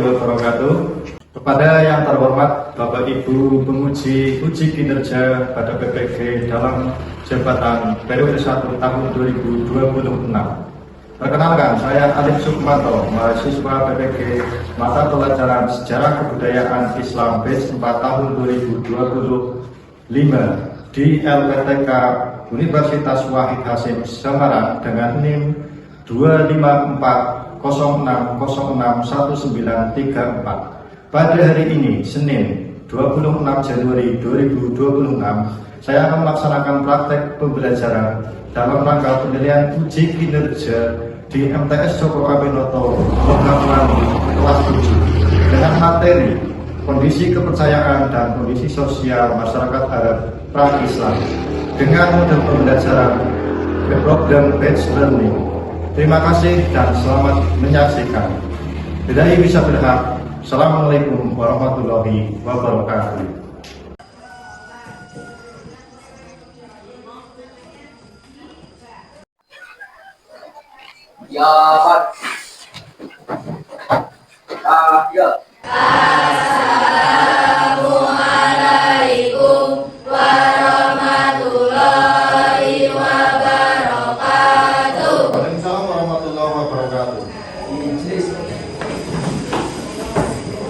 wabarakatuh. Kepada yang terhormat Bapak Ibu penguji uji kinerja pada PPG dalam jabatan periode 1 tahun 2026. Perkenalkan, saya Alif Sukmanto, mahasiswa PPG mata pelajaran Sejarah Kebudayaan Islam batch 4 tahun 2025 di LPTK Universitas Wahid Hasim Semarang dengan NIM 25406061934. Pada hari ini, Senin 26 Januari 2026, saya akan melaksanakan praktek pembelajaran dalam rangka penilaian uji kinerja di MTS Cokro Aminoto Logamulan kelas 7 dengan materi kondisi kepercayaan dan kondisi sosial masyarakat Arab pra-Islam dengan model pembelajaran program batch learning. Terima kasih dan selamat menyaksikan. Hidayah bisa berhak. Assalamualaikum warahmatullahi wabarakatuh. Ya, Pak. Ya. Assalamualaikum warahmatullahi wabarakatuh. Waalaikumsalam warahmatullahi wabarakatuh.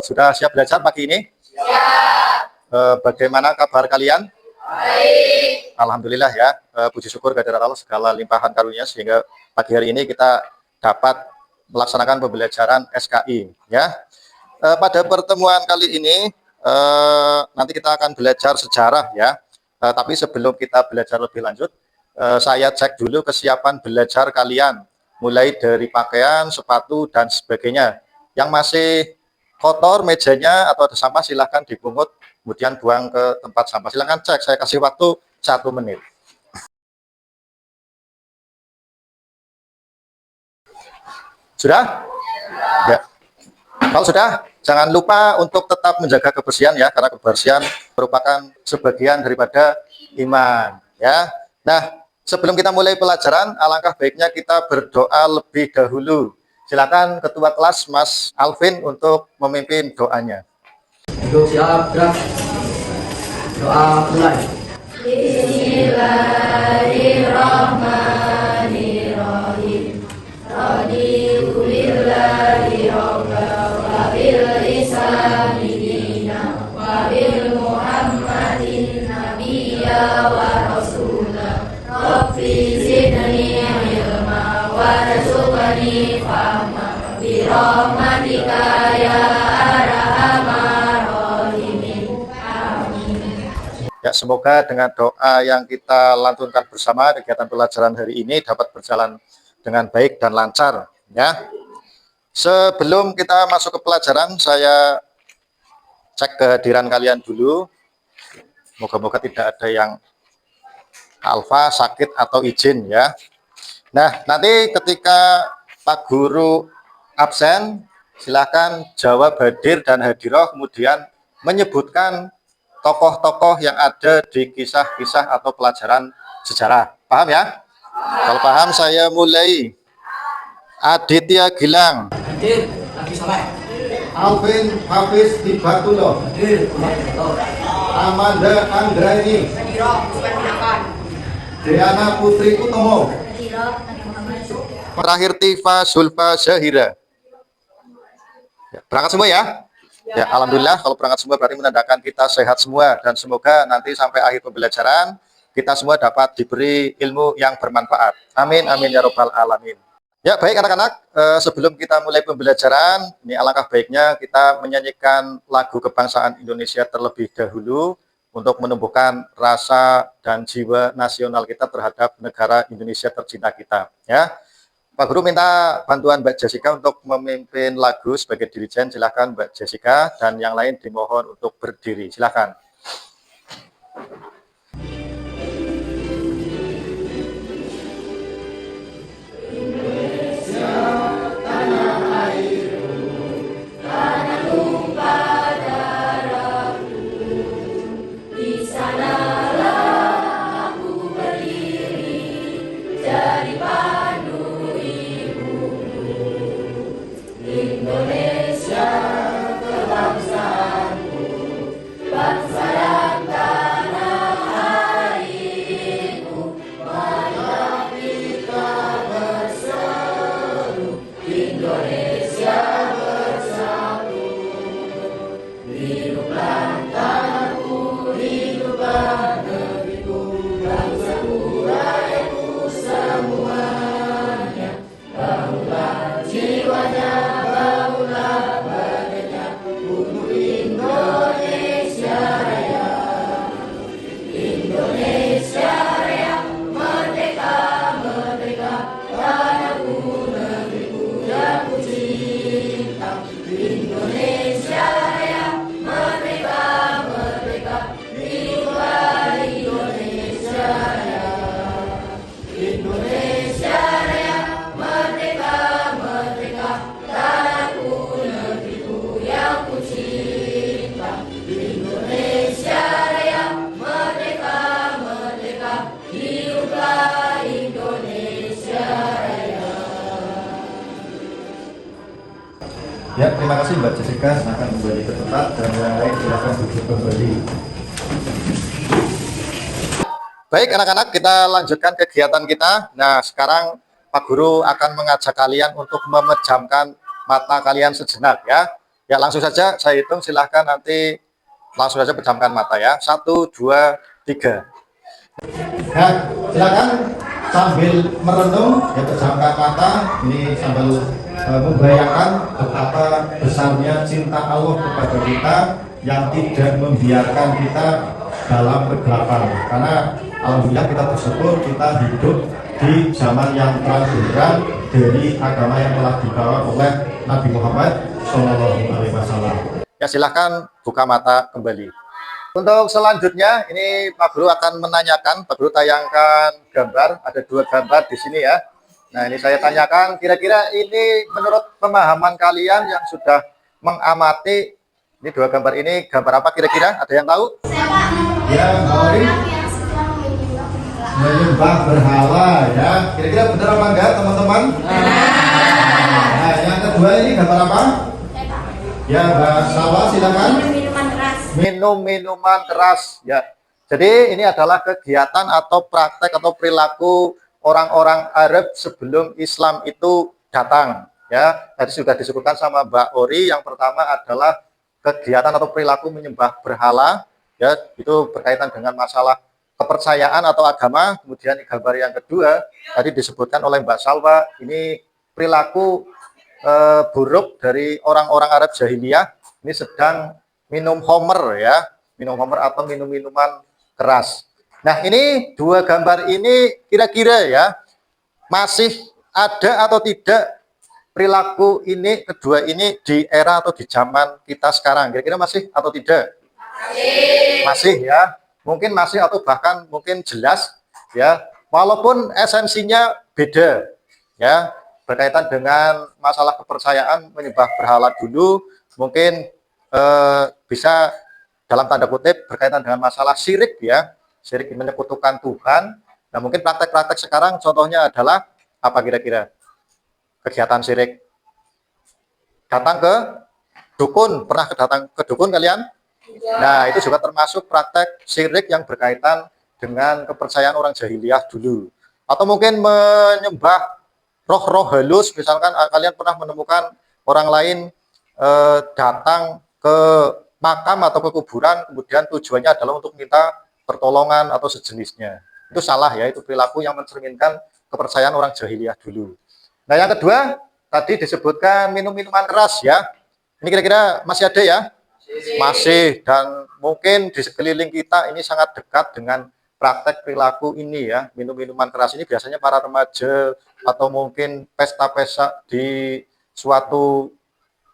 Sudah siap belajar pagi ini? Siap. Bagaimana kabar kalian? Baik. Alhamdulillah ya. Puji syukur kehadirat Allah segala limpahan karunia sehingga pagi hari ini kita dapat melaksanakan pembelajaran SKI ya. Pada pertemuan kali ini nanti kita akan belajar sejarah ya. Tapi sebelum kita belajar lebih lanjut, saya cek dulu kesiapan belajar kalian, mulai dari pakaian, sepatu dan sebagainya. Yang masih kotor mejanya atau ada sampah silahkan dipungut, kemudian buang ke tempat sampah. Silahkan cek, saya kasih waktu 1 menit. Sudah? Ya. Kalau sudah, jangan lupa untuk tetap menjaga kebersihan ya, karena kebersihan merupakan sebagian daripada iman ya. Nah, sebelum kita mulai pelajaran, alangkah baiknya kita berdoa lebih dahulu. Silakan Ketua kelas Mas Alvin untuk memimpin doanya. Duduk siap, gerak. Doa mulai. Bismillahirrahmanirrahim. Raditu billahi rabba wa bil islami dina wa bil muhammadin nabiyya wa rasulah. Rabbi zidni ilma warzuqni fahma bi rahmatika ya arhamar rahimin. Amin. Ya, semoga dengan doa yang kita lantunkan bersama kegiatan pelajaran hari ini dapat berjalan dengan baik dan lancar ya. Sebelum kita masuk ke pelajaran, saya cek kehadiran kalian dulu. Moga-moga tidak ada yang alfa, sakit atau izin ya. Nah, nanti ketika Pak Guru absen, silakan jawab hadir dan hadiroh, kemudian menyebutkan tokoh-tokoh yang ada di kisah-kisah atau pelajaran sejarah. Paham ya? Kalau paham, saya mulai. Aditya Gilang. Hadir, lagi sampai. Alvin Hafiz Hibatullah. Hadir, Amanda Anggraini. Diana Putri Utomo. Terakhir Tifa Zulfa Zahira. Ya, berangkat semua ya? Ya, alhamdulillah kalau berangkat semua berarti menandakan kita sehat semua dan semoga nanti sampai akhir pembelajaran kita semua dapat diberi ilmu yang bermanfaat. Amin, amin ya robbal alamin. Ya baik anak-anak, sebelum kita mulai pembelajaran, ini alangkah baiknya kita menyanyikan lagu kebangsaan Indonesia terlebih dahulu untuk menumbuhkan rasa dan jiwa nasional kita terhadap negara Indonesia tercinta kita. Ya, Pak Guru minta bantuan Mbak Jessica untuk memimpin lagu sebagai dirijen. Silakan Mbak Jessica dan yang lain dimohon untuk berdiri. Silakan. Indonesia Ya, terima kasih Mbak Jessica, silakan kembali ke tempat dan yang lain silakan duduk kembali. Baik anak-anak, kita lanjutkan kegiatan kita. Nah, sekarang Pak Guru akan mengajak kalian untuk memejamkan mata kalian sejenak ya. Ya, langsung saja saya hitung, silahkan nanti langsung saja pejamkan mata ya. 1, 2, 3. Nah, silakan sambil merenung ya, pejamkan mata ini sambil membayangkan betapa besarnya cinta Allah kepada kita yang tidak membiarkan kita dalam kegelapan. Karena alhamdulillah kita bersyukur kita hidup di zaman yang terang benderang dari agama yang telah dibawa oleh Nabi Muhammad SAW. Ya, silahkan buka mata kembali. Untuk selanjutnya, ini Pak Guru akan menanyakan, Pak Guru tayangkan gambar, ada 2 gambar di sini ya. Nah, ini saya tanyakan, kira-kira ini menurut pemahaman kalian yang sudah mengamati, ini 2 gambar ini, gambar apa kira-kira? Ada yang tahu? Ya, mari menyembah berhala ya. Kira-kira benar apa enggak teman-teman? Nah, yang kedua ini gambar apa? Ya, Mbak Salwa silakan. Minum minuman keras ya. Jadi ini adalah kegiatan atau praktek atau perilaku orang-orang Arab sebelum Islam itu datang ya. Tadi sudah disebutkan sama Mbak Ori, yang pertama adalah kegiatan atau perilaku menyembah berhala ya, itu berkaitan dengan masalah kepercayaan atau agama. Kemudian gambar yang kedua tadi disebutkan oleh Mbak Salwa, ini perilaku buruk dari orang-orang Arab jahiliyah, ini sedang minum homer ya, minum homer atau minum minuman keras. Nah, ini 2 gambar ini kira-kira ya masih ada atau tidak perilaku ini kedua ini di era atau di zaman kita sekarang, kira-kira masih atau tidak? Masih ya, mungkin masih atau bahkan mungkin jelas ya, walaupun esensinya beda ya, berkaitan dengan masalah kepercayaan menyembah berhala dulu mungkin bisa dalam tanda kutip berkaitan dengan masalah syirik ya, syirik menyekutukan Tuhan. Nah, mungkin praktek-praktek sekarang contohnya adalah apa kira-kira? Kegiatan syirik. Datang ke dukun, pernah datang ke dukun kalian? Nah, itu juga termasuk praktek syirik yang berkaitan dengan kepercayaan orang jahiliyah dulu. Atau mungkin menyembah roh-roh halus, misalkan kalian pernah menemukan orang lain datang ke makam atau ke kuburan, kemudian tujuannya adalah untuk minta pertolongan atau sejenisnya. Itu salah ya, itu perilaku yang mencerminkan kepercayaan orang jahiliyah dulu. Nah, yang kedua tadi disebutkan minum minuman keras ya. Ini kira-kira masih ada ya? Masih, dan mungkin di sekeliling kita ini sangat dekat dengan praktek perilaku ini ya. Minum minuman keras ini biasanya para remaja atau mungkin pesta-pesta di suatu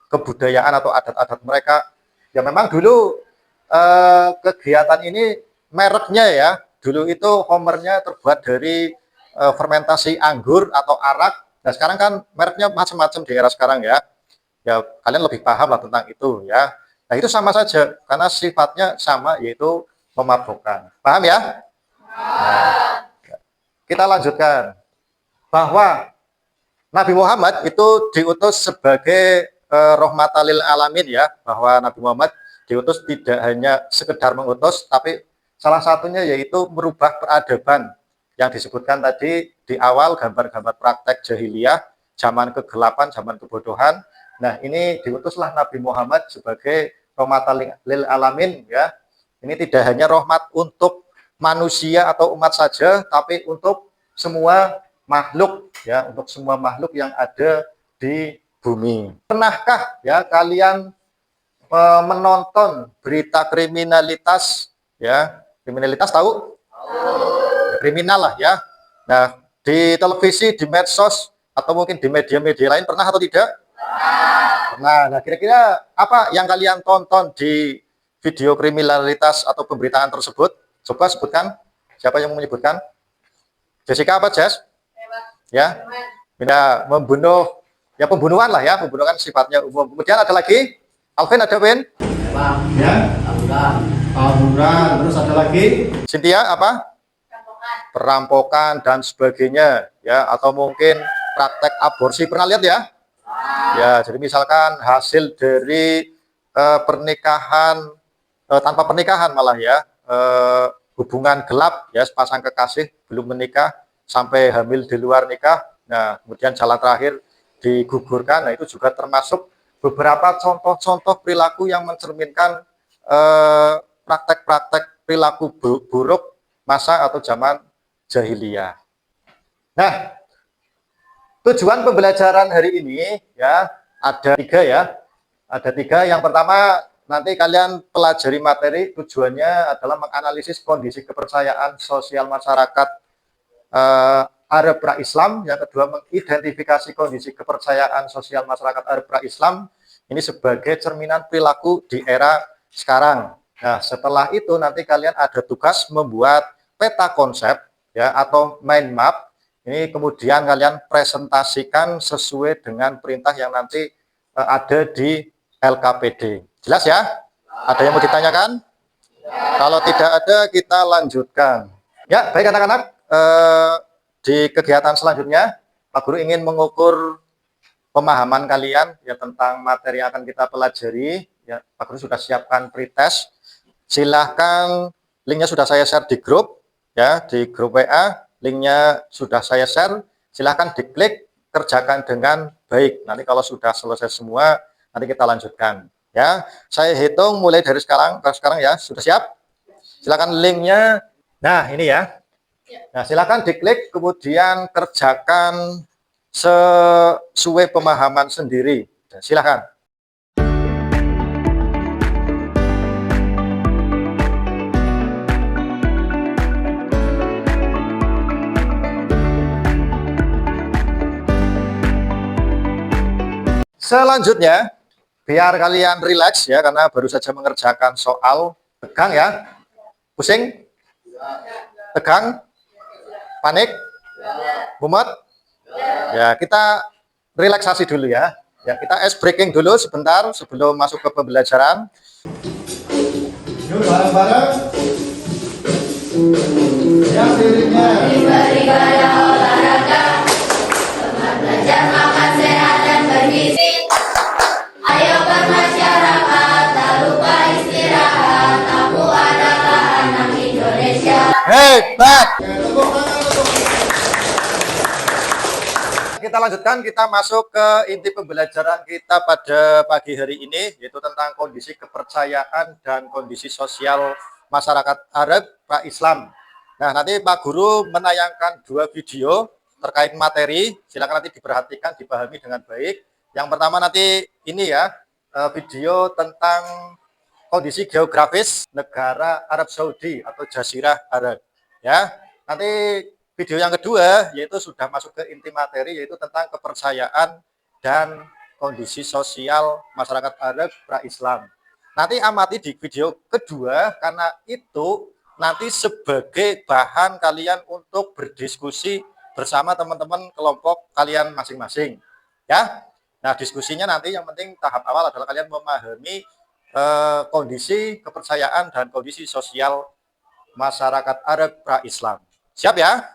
kebudayaan atau adat-adat mereka. Ya memang dulu kegiatan ini mereknya ya, dulu itu homernya terbuat dari fermentasi anggur atau arak. Nah, sekarang kan mereknya macam-macam di era sekarang ya. Ya kalian lebih paham lah tentang itu ya. Nah, itu sama saja karena sifatnya sama, yaitu memabukkan. Paham ya? Nah, kita lanjutkan bahwa Nabi Muhammad itu diutus sebagai rahmatan lil alamin ya, bahwa Nabi Muhammad diutus tidak hanya sekedar mengutus, tapi salah satunya yaitu merubah peradaban yang disebutkan tadi di awal, gambar-gambar praktek jahiliyah, zaman kegelapan, zaman kebodohan. Nah, ini diutuslah Nabi Muhammad sebagai rahmatan lil alamin ya. Ini tidak hanya rahmat untuk manusia atau umat saja, tapi untuk semua makhluk ya, untuk semua makhluk yang ada di bumi. Pernahkah ya kalian menonton berita kriminalitas ya? Kriminalitas tahu? Kriminal lah ya. Nah, di televisi, di medsos atau mungkin di media-media lain pernah atau tidak? Nah, kira-kira apa yang kalian tonton di video kriminalitas atau pemberitaan tersebut? Coba sebutkan. Siapa yang mau menyebutkan? Jessica apa, Jess? Ya, benda membunuh, ya pembunuhan lah ya, pembunuhan sifatnya umum. Kemudian ada lagi, Alvin, ada Win? Ya, tawuran. Terus ada lagi? Cynthia apa? Perampokan dan sebagainya ya, atau mungkin praktek aborsi, pernah lihat ya? Ya, jadi misalkan hasil dari pernikahan tanpa pernikahan malah ya, hubungan gelap ya, sepasang kekasih belum menikah sampai hamil di luar nikah, nah kemudian jalan terakhir digugurkan, nah itu juga termasuk beberapa contoh-contoh perilaku yang mencerminkan praktek-praktek perilaku buruk masa atau zaman jahiliyah. Nah, tujuan pembelajaran hari ini ya ada tiga ya. Ada tiga. Yang pertama, nanti kalian pelajari materi, tujuannya adalah menganalisis kondisi kepercayaan sosial masyarakat Arab pra-Islam. Yang kedua, mengidentifikasi kondisi kepercayaan sosial masyarakat Arab pra-Islam ini sebagai cerminan perilaku di era sekarang. Nah, setelah itu nanti kalian ada tugas membuat peta konsep ya atau mind map. Ini kemudian kalian presentasikan sesuai dengan perintah yang nanti ada di LKPD. Jelas ya? Ada yang mau ditanyakan? Kalau tidak ada, kita lanjutkan. Ya, baik anak-anak. Di kegiatan selanjutnya, Pak Guru ingin mengukur pemahaman kalian ya tentang materi yang akan kita pelajari. Ya, Pak Guru sudah siapkan pretest. Silahkan, linknya sudah saya share di grup, ya di grup WA. Linknya sudah saya share, silahkan diklik, kerjakan dengan baik. Nanti kalau sudah selesai semua, nanti kita lanjutkan. Ya, saya hitung mulai dari sekarang ya, sudah siap? Silakan linknya. Nah, ini ya. Nah, silakan diklik, kemudian kerjakan sesuai pemahaman sendiri. Silakan. Selanjutnya, biar kalian rileks ya, karena baru saja mengerjakan soal. Tegang ya? Pusing? Tegang? Panik? Mumet? Ya, kita relaksasi dulu ya. Ya, kita ice breaking dulu sebentar sebelum masuk ke pembelajaran. Yuk bareng-bareng. Yang dirinya Beribadah olahraga, teman belajar makan sehat dan bergizi. Ayo bermasyarakat, tak lupa istirahat. Aku adalah anak Indonesia. Hebat! Kita lanjutkan, kita masuk ke inti pembelajaran kita pada pagi hari ini, yaitu tentang kondisi kepercayaan dan kondisi sosial masyarakat Arab pra-Islam. Nah, nanti Pak Guru menayangkan 2 video terkait materi, silakan nanti diperhatikan, dipahami dengan baik. Yang pertama nanti ini ya, video tentang kondisi geografis negara Arab Saudi atau Jazirah Arab. Ya, nanti video yang kedua yaitu sudah masuk ke inti materi, yaitu tentang kepercayaan dan kondisi sosial masyarakat Arab pra-Islam. Nanti amati di video kedua, karena itu nanti sebagai bahan kalian untuk berdiskusi bersama teman-teman kelompok kalian masing-masing. Ya, nah diskusinya nanti yang penting tahap awal adalah kalian memahami kondisi kepercayaan dan kondisi sosial masyarakat Arab pra-Islam. Siap ya?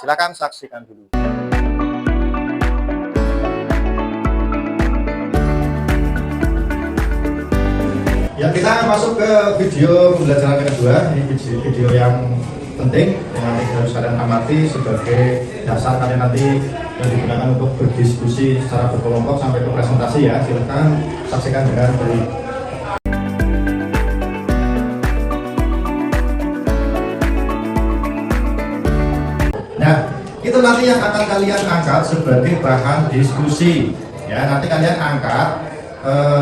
Silakan saksikan dulu. Ya, kita masuk ke video pembelajaran yang kedua. Ini video yang penting yang nanti harus kalian amati sebagai dasar kalian nanti yang digunakan untuk berdiskusi secara berkelompok sampai ke presentasi ya. Silakan saksikan dengan baik. Nah, itu nanti yang akan kalian angkat sebagai bahan diskusi. Ya, nanti kalian angkat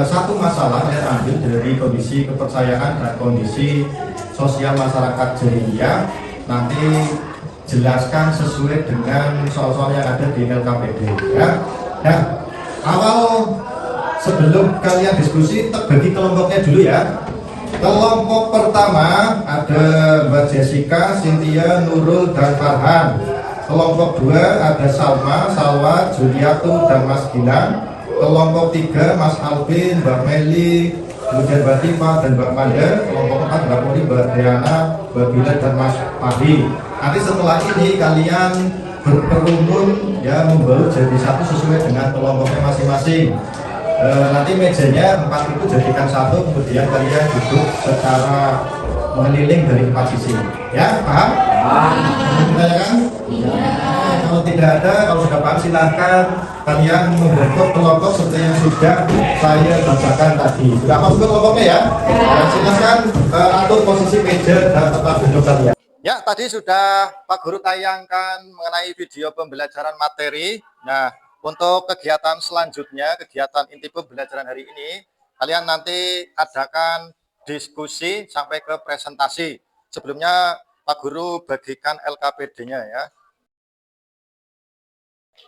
satu masalah yang ambil dari kondisi kepercayaan dan kondisi sosial masyarakat jahiliyah, nanti jelaskan sesuai dengan soal-soal yang ada di LKPD ya. Nah, awal sebelum kalian diskusi bagi kelompoknya dulu ya. Kelompok pertama ada Mbak Jessica, Cynthia, Nurul, dan Farhan. Kelompok 2 ada Salma, Salwa, Juliatu, dan Mas Gilang. Kelompok 3 Mas Alvin, Mbak Meli, kemudian Mbak Tifa dan Mbak Manda. Kelompok 4 Mbak Muli, Mbak Diana, Mbak Bila, dan Mas Fahri. Nanti setelah ini kalian berkerumun ya, membaur jadi satu sesuai dengan kelompoknya masing-masing. Nanti mejanya 4 itu jadikan satu, kemudian kalian duduk secara mengeliling dari 4 sisi. Ya, paham? Ditanyakan? Kalau tidak ada, kalau sudah paham silahkan kalian membentuk kelompok seperti yang sudah saya bacakan tadi. Sudah masuk ke kelompoknya ya? Silahkan atur posisi meja dan tempat duduk kalian. Ya, tadi sudah Pak Guru tayangkan mengenai video pembelajaran materi. Nah, untuk kegiatan selanjutnya, kegiatan inti pembelajaran hari ini, kalian nanti adakan diskusi sampai ke presentasi. Sebelumnya Pak Guru bagikan LKPD-nya ya.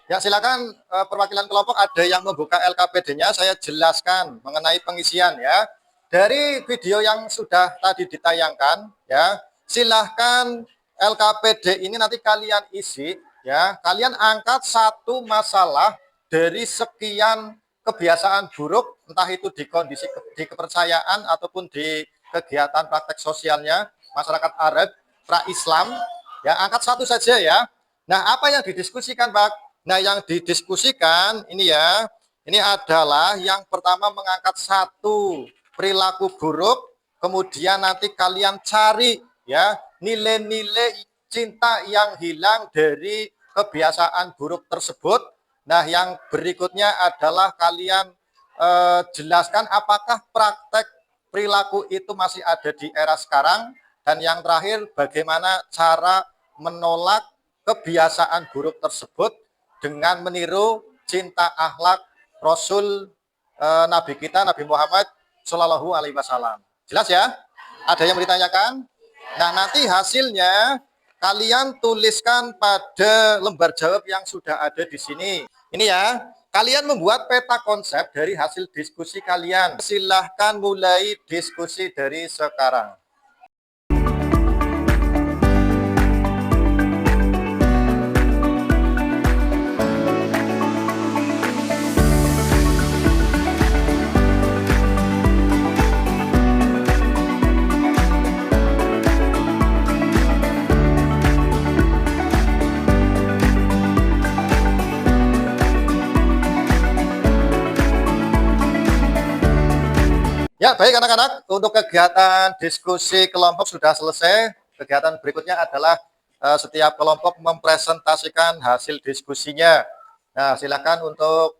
Ya, silakan perwakilan kelompok ada yang membuka LKPD-nya, saya jelaskan mengenai pengisian ya. Dari video yang sudah tadi ditayangkan ya, silahkan LKPD ini nanti kalian isi ya, kalian angkat satu masalah dari sekian kebiasaan buruk, entah itu di kondisi di kepercayaan ataupun di kegiatan praktek sosialnya masyarakat Arab pra-Islam ya, angkat satu saja ya. Nah, apa yang didiskusikan Pak? Nah, yang didiskusikan ini ya, ini adalah yang pertama mengangkat satu perilaku buruk, kemudian nanti kalian cari ya nilai-nilai cinta yang hilang dari kebiasaan buruk tersebut. Nah, yang berikutnya adalah kalian jelaskan apakah praktek perilaku itu masih ada di era sekarang, dan yang terakhir bagaimana cara menolak kebiasaan buruk tersebut dengan meniru cinta akhlak Rasul Nabi kita Nabi Muhammad Shallallahu Alaihi Wasallam. Jelas ya? Ada yang ditanyakan? Nah, nanti hasilnya kalian tuliskan pada lembar jawab yang sudah ada di sini. Ini ya, kalian membuat peta konsep dari hasil diskusi kalian. Silahkan mulai diskusi dari sekarang. Ya, baik anak-anak, untuk kegiatan diskusi kelompok sudah selesai. Kegiatan berikutnya adalah setiap kelompok mempresentasikan hasil diskusinya. Nah, silakan untuk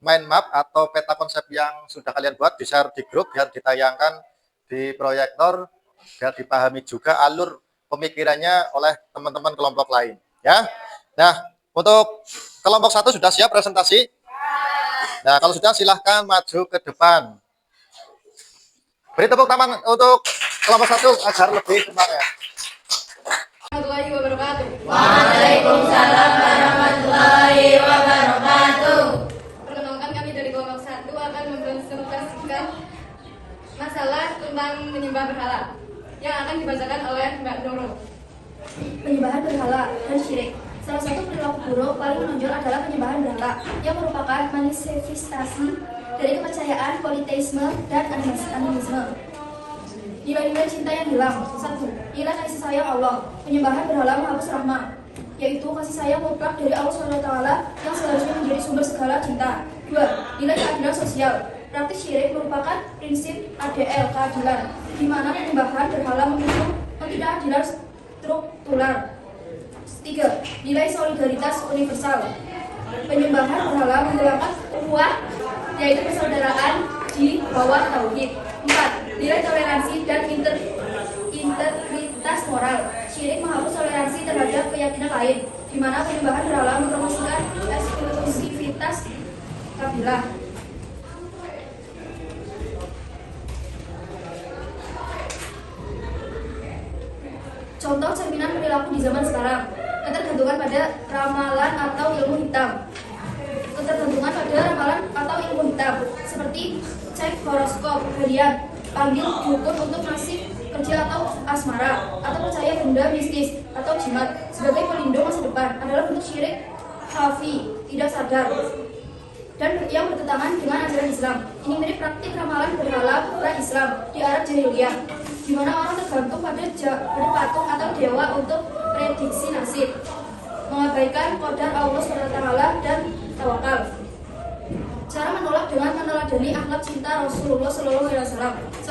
mind map atau peta konsep yang sudah kalian buat di-share di grup biar ditayangkan di proyektor, biar dipahami juga alur pemikirannya oleh teman-teman kelompok lain. Ya, nah untuk kelompok 1 sudah siap presentasi? Nah, kalau sudah silahkan maju ke depan. Beri tepuk tangan untuk kelompok 1 agar lebih semangat. Warahmatullahi wabarakatuh. Waalaikumsalam warahmatullahi wabarakatuh. Perkenalkan, kami dari kelompok 1 akan mempresentasikan masalah tentang menyembah berhala yang akan dibacakan oleh Mbak Nurul. Penyembahan berhala dan syirik. Salah satu perilaku buruk paling menonjol adalah penyembahan berhala yang merupakan manifestasi dari kepercayaan politeisme dan animisme. Nilai-nilai cinta yang hilang. 1. Nilai kasih sayang Allah. Penyembahan berhala menghapus rahmat, yaitu kasih sayang mutlak dari Allah SWT yang seharusnya menjadi sumber segala cinta. 2. Nilai keadilan sosial. Praktik syirik merupakan prinsip ADL, keadilan, di mana penyembahan berhala memicu ketidakadilan struktural. 3. Nilai solidaritas universal. Penyembahan berhala menghilangkan ukhuwah, yaitu persaudaraan di bawah tauhid. 4. Nilai toleransi dan integritas moral. Syirik menghapus toleransi terhadap keyakinan lain, di mana penyembahan berhala mempromosikan eksklusivitas kabilah. Contoh cerminan perilaku di zaman sekarang: ketergantungan pada ramalan atau ilmu hitam. Ketergantungan pada ramalan atau ilmu hitam, seperti cek horoskop harian, panggil dukun untuk nasib kerja atau asmara, atau percaya benda mistis atau jimat sebagai pelindung masa depan, adalah bentuk syirik khafi, tidak sadar, dan yang bertentangan dengan ajaran Islam. Ini mirip praktik ramalan berhala pra-Islam di Arab Jahiliyah, di mana orang tergantung pada patung atau dewa untuk prediksi nasib. mengabaikan qadar Allah SWT dan tawakal. Cara menolak dengan meneladani akhlak cinta Rasulullah SAW. 1.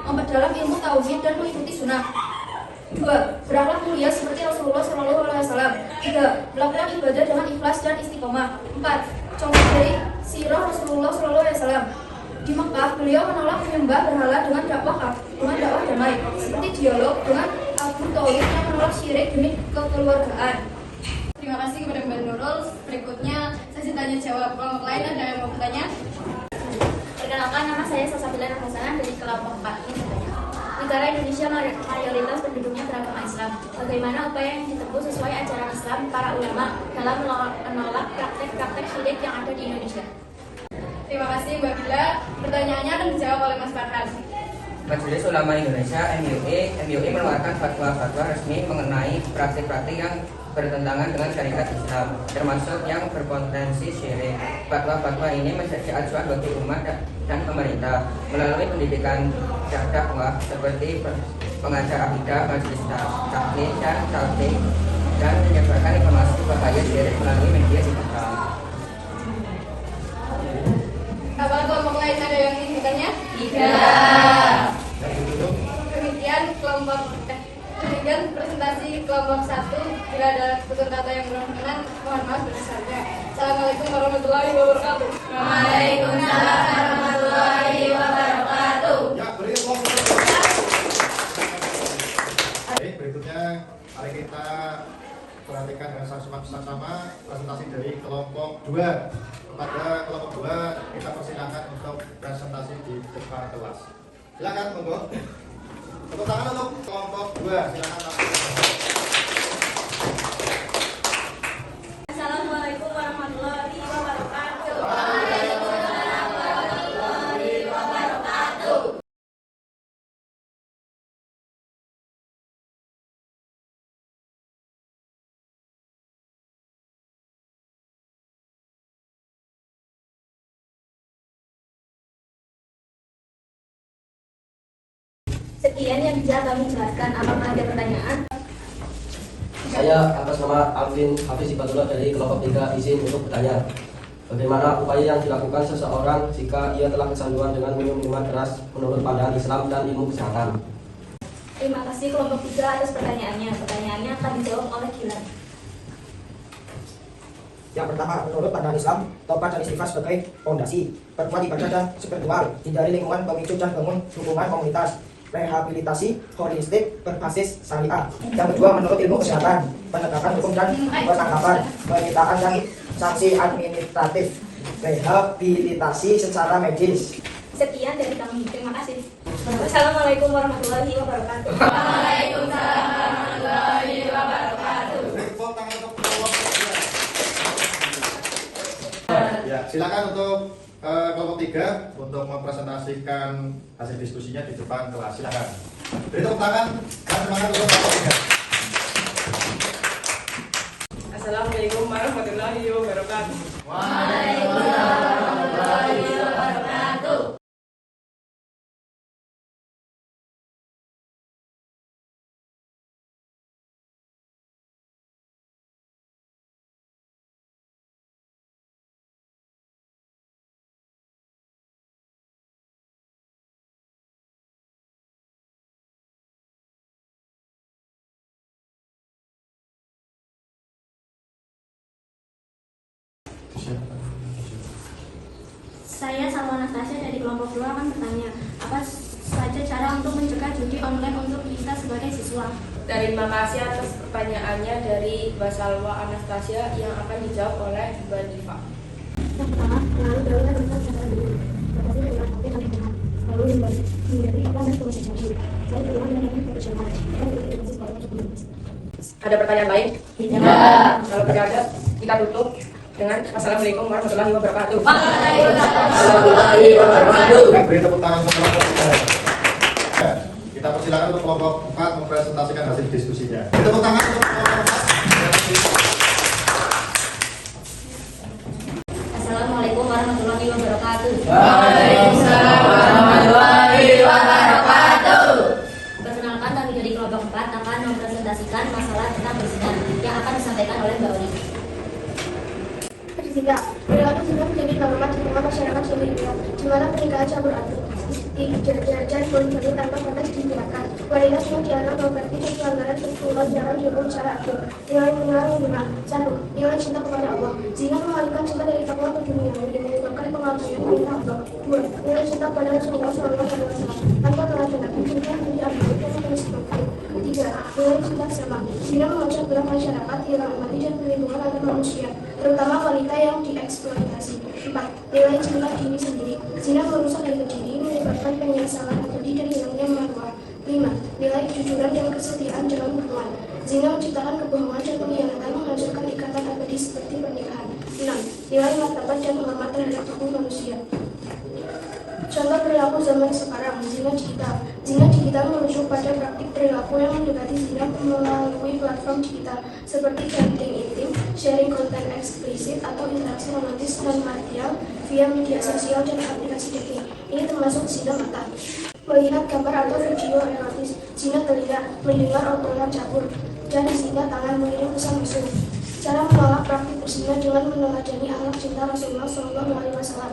Memperdalam ilmu tauhid dan mengikuti sunnah. 2. Berakhlak mulia seperti Rasulullah SAW. 3. Melakukan ibadah dengan ikhlas dan istiqomah. 4. Contoh dari sirah Rasulullah SAW. Di Mekah, beliau menolak menyembah berhala dengan dakwah damai, seperti dialog dengan Abu Thalib yang menolak syirik demi kekeluargaan. Terima kasih kepada Mbak Nurul. Berikutnya sesi tanya jawab. Kelompok lain ada yang mau bertanya? Perkenalkan, nama saya Salsabila Hasanah dari kelompok 4. Ini bertanya. Negara Indonesia mayoritas penduduknya beragama Islam. Bagaimana upaya yang ditempuh sesuai ajaran Islam para ulama dalam menolak praktek-praktek syirik yang ada di Indonesia? Terima kasih Mbak Bila. Pertanyaannya akan dijawab oleh Mas Farhan. Majelis Ulama Indonesia MUI mengeluarkan fatwa-fatwa resmi mengenai praktik-praktik yang bertentangan dengan syariat Islam, termasuk yang berpotensi syirik. Fatwa-fatwa ini menjadi acuan bagi umat dan pemerintah melalui pendidikan dakwah seperti pengajar akidah, majelis taklim dan talqin, dan menyebarkan informasi bahaya syirik melalui media digital. Apakah kelompok lain ada yang ingin bertanya? Demikian presentasi kelompok 1. Bila ada tutur kata yang belum berkenan, mohon maaf besarnya. Assalamualaikum warahmatullahi wabarakatuh. Waalaikumsalam warahmatullahi wabarakatuh. Ya, beri tepuk. Baik, berikutnya mari kita perhatikan dengan sama-sama presentasi dari kelompok 2. Kepada kelompok 2 kita persilakan untuk presentasi di depan kelas. Silakan, monggo. Tepuk tangan untuk kelompok 2. Silakan. Assalamualaikum warahmatullahi wabarakatuh. Sekian yang bisa kami jelaskan. Apakah ada pertanyaan? Saya atas nama Alvin Hafiz Sifatullah dari kelompok 3 izin untuk bertanya. Bagaimana upaya yang dilakukan seseorang jika ia telah kecanduan dengan minum minuman keras menurut pandangan Islam dan ilmu kesehatan? Terima kasih kelompok 3 atas pertanyaannya. Pertanyaannya akan dijawab oleh Gilang. Yang pertama, menurut pandangan Islam, taubat dan istighfar sebagai fondasi, perkuat ibadah dan spiritual, hindari lingkungan pemicu dan bangun dukungan komunitas, rehabilitasi holistik berbasis syariah. Yang kedua, menurut ilmu kesehatan, penegakan hukum dan penangkapan, penyitaan dan sanksi administratif, rehabilitasi secara medis. Sekian dari kami. Terima kasih. Assalamualaikum warahmatullahi wabarakatuh. Waalaikumsalam warahmatullahi wabarakatuh. Tepuk tangan untuk kelompok 3. Ya, silakan untuk kelompok 3 untuk mempresentasikan hasil diskusinya di depan kelas. Silakan. Beri tepuk tangan dan semangat untuk kelompok 3. Assalamualaikum warahmatullahi wabarakatuh. Waalaikumsalam warahmatullahi wabarakatuh. Saya Salwa Anastasia dari kelompok 2 akan bertanya, apa saja cara untuk mencegah judi online untuk kita sebagai siswa? Terima kasih atas pertanyaannya dari Mbak Salwa Anastasia yang akan dijawab oleh Mbak Diva. Yang pertama, mengenai berita tentang cara beli. Berbasis dari informasi yang benar. Lalu menghindari iklan dan promosi judi. Saya berdoa dengan yang profesional dan berbasis sekolah tersebut. Ada pertanyaan lain? Ya. Kalau tidak ada, kita tutup dengan Assalamualaikum warahmatullahi wabarakatuh. Beri tepuk tangan untuk kelompok 3. Kita persilakan untuk kelompok 4 mempresentasikan hasil diskusinya. Beri tepuk tangan untuk kelompok 4. Assalamualaikum warahmatullahi wabarakatuh. Waalaikumsalam warahmatullahi wabarakatuh. Perkenalkan, kami dari kelompok 4 akan mempresentasikan masalah tentang perizinan yang akan disampaikan oleh Mbak Oli. dijajar boleh tanpa batas digunakan. Wanita semua dianggap berarti dan pelanggaran seksual jangan dihukum secara aktif. Nilai menilai 5. 1. Nilai cinta kepada Allah. Zina mengalihkan cinta dari takwa ke dunia dan menyebabkan pengabaian perintah Allah. 2. Nilai cinta pada Rasulullah SAW tanpa teladan cinta yang diambil dan disebabkan. 3. Nilai cinta sama. Zina memecah belah masyarakat, hilang empati dan perlindungan antar manusia, terutama wanita yang dieksploitasi. 4. Nilai cinta diri sendiri. Zina merusak harga diri, menyebabkan penyesalan abadi dan hilangnya marwah. 5. Nilai kejujuran dan kesetiaan dalam hubungan. Zina menciptakan kebohongan dan pengkhianatan, menghasilkan ikatan abadi seperti pernikahan. 6. Nilai martabat dan hormat terhadap tubuh manusia. Contoh perilaku zaman sekarang, zina digital. Zina digital merujuk pada praktik perilaku yang mendekati zina melalui platform digital seperti chatting intim, sharing konten eksplisit, atau interaksi romantis dan martial via media sosial dan aplikasi dating. Ini termasuk zina mata. Melihat gambar atau video erotis, zina telinga, mendengar obrolan cabur, dan zina tangan mengirim pesan mesum. Cara menolak praktik berzina dengan meneladani akhlak cinta Rasulullah SAW.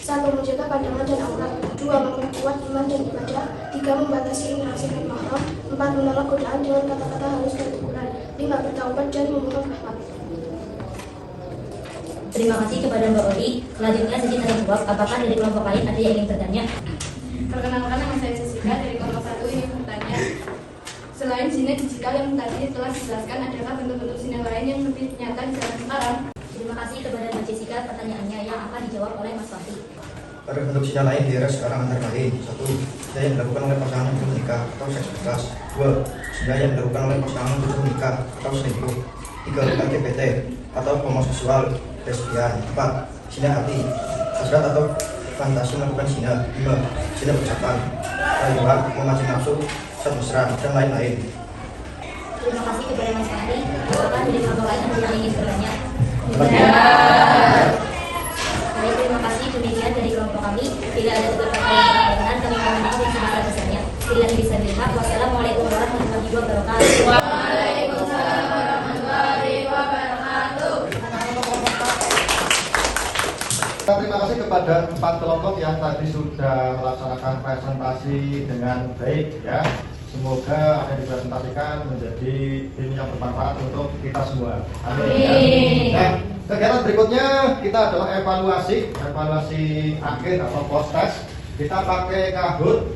1. Menjaga pandangan dan aurat. 2. Memperkuat iman dan ibadah. 3. Membatasi interaksi dan mahram. 4. Menolak godaan dengan kata-kata halus dan teguran. 5. Bertaubat dan memohon rahmat. Terima kasih kepada Mbak Odi. Selanjutnya sesi tanya jawab. Apakah dari kelompok lain ada yang ingin bertanya? Perkenalkan, nama saya Jessica dari kelompok 1 ingin bertanya. Selain zina digital yang tadi telah dijelaskan, adakah bentuk-bentuk zina lain yang lebih nyata di zaman sekarang? Terima kasih kepada Mbak Jessica pertanyaannya yang akan dijawab oleh Mas Fatih. Ada bentuk zina lain di era sekarang antara lain. 1. Zina yang dilakukan oleh pasangan yang belum menikah atau seks bebas. 2. Zina yang dilakukan oleh pasangan yang belum menikah atau selingkuh. 3. LGBT atau homoseksual, lesbian. 4. Zina hati, hasrat atau fantasi melakukan zina. 5. Zina ucapan, rayuan, memancing nafsu, seks mesra, dan lain-lain. Terima kasih kepada Mas Fatih. Apakah dari kelompok lain ada yang ingin bertanya? Baik, terima kasih. Demikian dari kelompok kami. Bila ada beberapa yang berkenan, kami mohon maaf yang sebesar-besarnya. Bila bisa dilihat, wassalamualaikum warahmatullahi wabarakatuh. Waalaikumsalam warahmatullahi wabarakatuh. Terima kasih kepada 4 kelompok yang tadi sudah melaksanakan presentasi dengan baik ya. Semoga apa yang dipresentasikan menjadi ilmu yang bermanfaat untuk kita semua. Amin. Nah, kegiatan berikutnya kita adalah evaluasi akhir atau post test. Kita pakai Kahoot,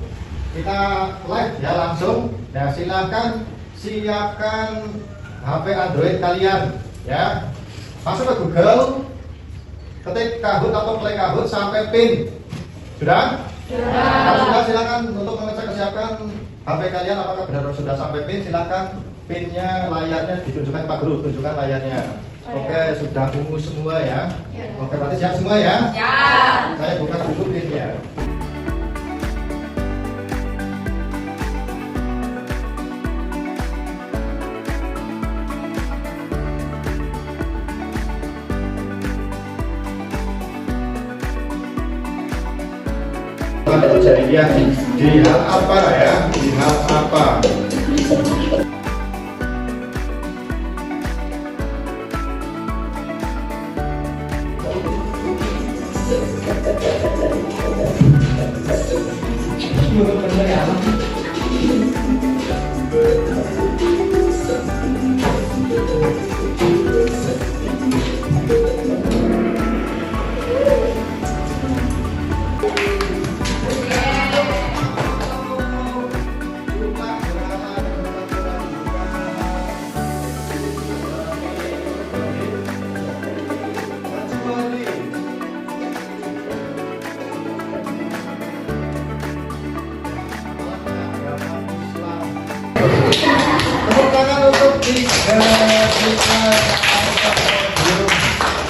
kita live ya langsung. Nah, silakan siapkan HP Android kalian ya. Masuk ke Google, ketik Kahoot atau play Kahoot sampai pin. Sudah? Kalau sudah silakan untuk mengecek kesiapan HP kalian apakah benar sudah sampai pin. Silakan pinnya, layarnya ditunjukkan Pak Guru, tunjukkan layarnya. Oke, sudah ungu semua ya. Oke, berarti siap semua ya? Siap. Saya buka dulu pinnya. Kejadian di hal apa ya? Di hal apa? Tepuk tangan untuk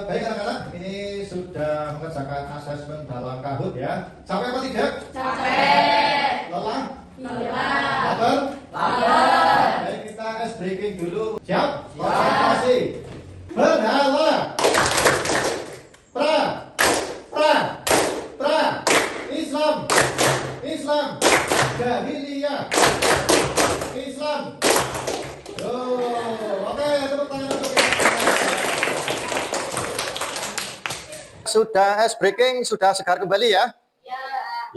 Baik anak-anak, ini sudah mengerjakan asesmen dalam Kahoot ya. Sampai apa tidak? Sampai. Lelah? Lelah. Lapar? Lapar. Baik, kita ice breaking dulu. Siap? Konsentrasi. Berhala. Pra. Islam. Jahiliyah. Islam. Oke, tepuk tangan untuk kita. Sudah ice breaking, sudah segar kembali ya?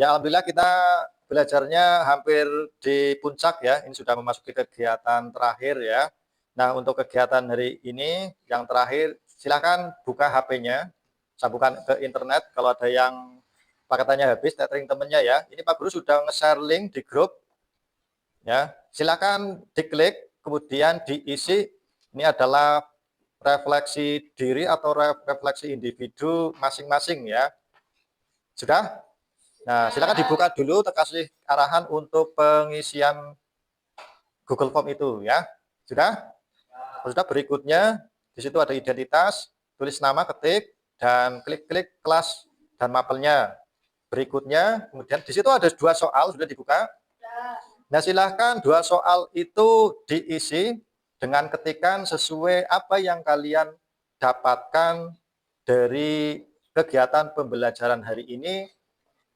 Ya, alhamdulillah kita belajarnya hampir di puncak ya. Ini sudah memasuki kegiatan terakhir ya. Nah, untuk kegiatan hari ini yang terakhir, silakan buka HP-nya, sambungkan ke internet. Kalau ada yang paketannya habis, tethering temennya ya. Ini Pak Guru sudah nge-share link di grup. Ya, silakan diklik, kemudian diisi. Ini adalah refleksi diri atau refleksi individu masing-masing ya. Sudah? Nah, silakan dibuka dulu, terkasih arahan untuk pengisian Google Form itu ya. Sudah? Sudah, berikutnya di situ ada identitas, tulis nama, ketik, dan klik-klik kelas dan mapelnya. Berikutnya, kemudian di situ ada 2 soal sudah dibuka. Nah, silahkan 2 soal itu diisi dengan ketikan sesuai apa yang kalian dapatkan dari kegiatan pembelajaran hari ini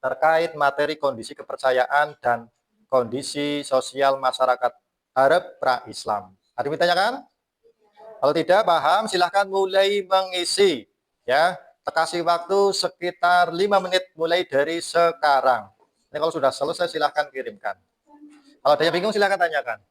terkait materi kondisi kepercayaan dan kondisi sosial masyarakat Arab pra-Islam. Ada yang ditanyakan? Kalau tidak paham, silahkan mulai mengisi. Ya, kasih waktu sekitar 5 menit mulai dari sekarang. Ini kalau sudah selesai, silahkan kirimkan. Kalau ada yang bingung, silahkan tanyakan.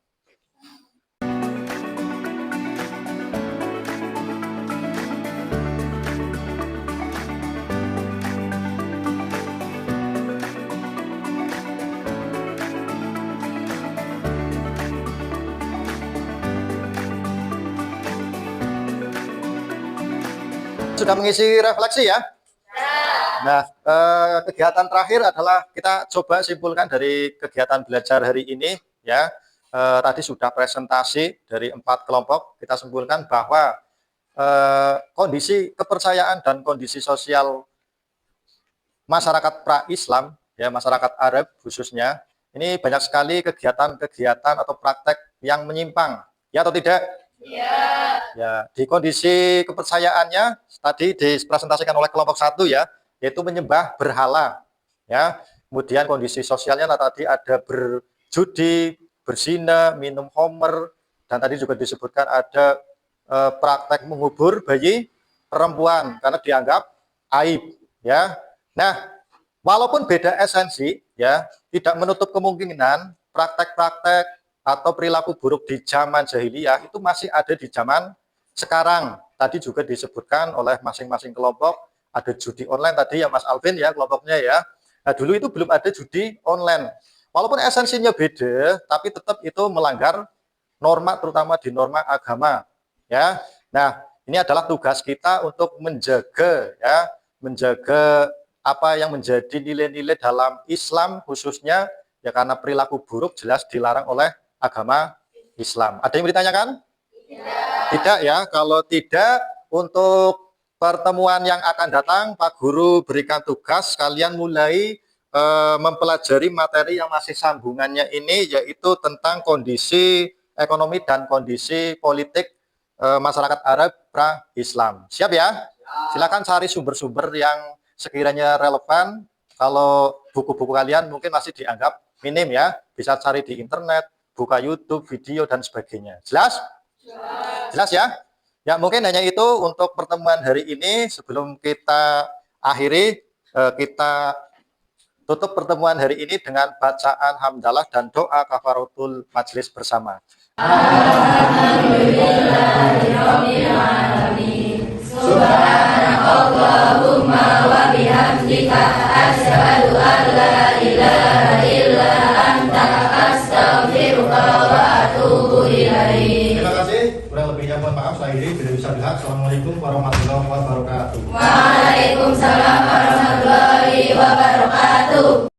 Sudah mengisi refleksi ya? Nah, kegiatan terakhir adalah kita coba simpulkan dari kegiatan belajar hari ini ya. Tadi sudah presentasi dari 4 kelompok, kita simpulkan bahwa kondisi kepercayaan dan kondisi sosial masyarakat pra-Islam ya, masyarakat Arab khususnya, ini banyak sekali kegiatan-kegiatan atau praktek yang menyimpang, ya atau tidak? Ya, di kondisi kepercayaannya tadi dipresentasikan oleh kelompok 1 ya, yaitu menyembah berhala. Ya, kemudian kondisi sosialnya tadi ada berjudi, berzina, minum homer, dan tadi juga disebutkan ada praktek mengubur bayi perempuan karena dianggap aib. Ya, nah walaupun beda esensi, ya tidak menutup kemungkinan praktek-praktek atau perilaku buruk di zaman jahiliyah itu masih ada di zaman sekarang. Tadi juga disebutkan oleh masing-masing kelompok, ada judi online tadi ya Mas Alvin ya kelompoknya ya. Nah, dulu itu belum ada judi online. Walaupun esensinya beda, tapi tetap itu melanggar norma, terutama di norma agama. Ya, nah ini adalah tugas kita untuk menjaga ya, menjaga apa yang menjadi nilai-nilai dalam Islam khususnya ya, karena perilaku buruk jelas dilarang oleh agama Islam. Ada yang ditanyakan? Tidak ya. Kalau tidak, untuk pertemuan yang akan datang, Pak Guru berikan tugas kalian mulai mempelajari materi yang masih sambungannya ini, yaitu tentang kondisi ekonomi dan kondisi politik masyarakat Arab pra-Islam. Siap ya? Silakan cari sumber-sumber yang sekiranya relevan. Kalau buku-buku kalian mungkin masih dianggap minim ya, bisa cari di internet, buka YouTube, video, dan sebagainya. Jelas? Jelas ya? Ya, mungkin hanya itu untuk pertemuan hari ini. Sebelum kita akhiri, kita tutup pertemuan hari ini dengan bacaan hamdalah dan doa kafaratul majelis bersama. Alhamdulillahirrahmanirrahim. Subhanakallahumma wa bihamdika asyhadu an la ilaha illa anta astaghfiruka wa atubu ilaik. Terima kasih. Kurang lebihnya mohon maaf. Saya Iri bila bisa lihat. Assalamualaikum warahmatullahi wabarakatuh. Waalaikumsalam warahmatullahi wabarakatuh.